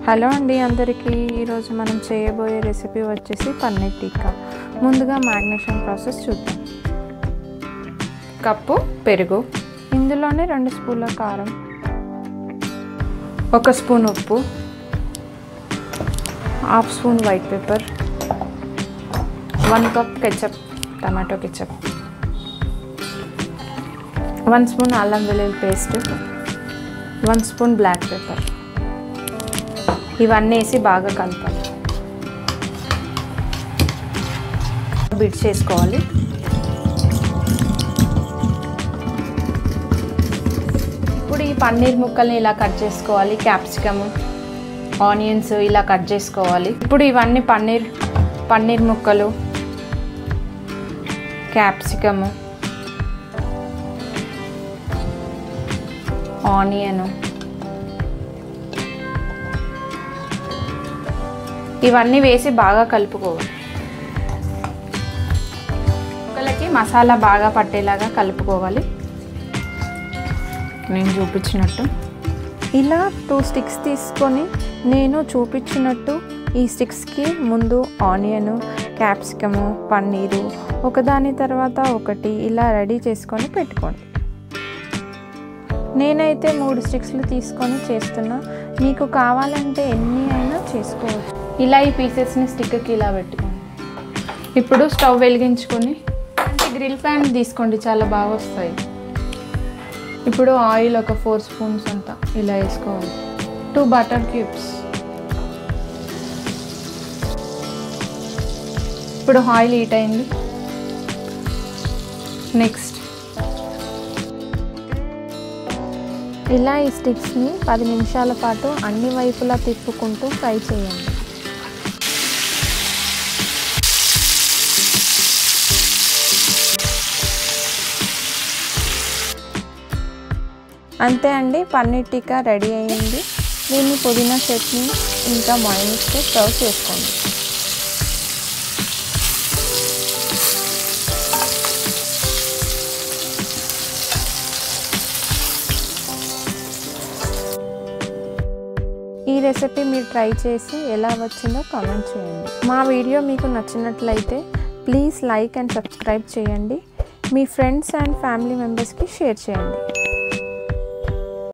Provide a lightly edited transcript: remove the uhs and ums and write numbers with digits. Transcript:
Hello అండి అందరికీ ఈరోజు మనం చేయబోయే రెసిపీ వచ్చేసి పన్నీర్ టిక్కా. ముందుగా మ్యాగ్నేషన్ ప్రాసెస్ చూద్దాం. కప్పు పెరుగు, ఇందులోనే 2 స్పూన్ల కారం, 1 స్పూన్ ఉప్పు, 1/2 spoon white pepper, 1 cup ketchup, tomato ketchup, 1 spoon అల్లం వెల్లుల్లి పేస్ట్, 1 స్పూన్ బ్లాక్ పెప్పర్. ఇవన్నీ వేసి బాగా కలపాలి. బీట్ చేసుకోవాలి. ఇప్పుడు ఈ పన్నీర్ ముక్కల్ని ఇలా కట్ చేసుకోవాలి. క్యాప్సికమ్, ఆనియన్స్ ఇలా కట్ చేసుకోవాలి. ఇప్పుడు ఇవన్నీ పన్నీర్ ముక్కలు, క్యాప్సికమ్, ఆనియన్ ఇవన్నీ వేసి బాగా కలుపుకోవాలి. ముక్కలకి మసాలా బాగా పట్టేలాగా కలుపుకోవాలి. నేను చూపించినట్టు ఇలా 2 స్టిక్స్ తీసుకొని నేను చూపించినట్టు ఈ స్టిక్స్కి ముందు ఆనియన్, క్యాప్సికము, పన్నీరు ఒకదాని తర్వాత ఒకటి ఇలా రెడీ చేసుకొని పెట్టుకోండి. నేనైతే 3 స్టిక్స్లు తీసుకొని చేస్తున్నా. మీకు కావాలంటే ఎన్ని అయినా చేసుకోవచ్చు. ఇలా ఈ పీసెస్ని స్టిక్కి ఇలా పెట్టుకోండి. ఇప్పుడు స్టవ్ వెలిగించుకొని గ్రిల్ ప్యాన్ తీసుకోండి, చాలా బాగా వస్తాయి. ఇప్పుడు ఆయిల్ ఒక 4 స్పూన్స్ అంతా ఇలా వేసుకోవాలి. 2 బటర్ క్యూబ్స్. ఇప్పుడు ఆయిల్ హీట్ అయింది. నెక్స్ట్ ఇలా ఈ స్టిక్స్ని 10 నిమిషాల పాటు అన్ని వైపులా తిప్పుకుంటూ ఫ్రై చేయండి. అంతే అండి, పన్నీర్ టిక్కా రెడీ అయ్యింది. దీన్ని పుదీనా చట్నీ ఇంకా మయోనీస్తో సర్వ్ చేసుకోండి. ఈ రెసిపీ మీరు ట్రై చేసి ఎలా వచ్చిందో కామెంట్ చేయండి. మా వీడియో మీకు నచ్చినట్లయితే ప్లీజ్ లైక్ అండ్ సబ్స్క్రైబ్ చేయండి. మీ ఫ్రెండ్స్ అండ్ ఫ్యామిలీ మెంబర్స్కి షేర్ చేయండి.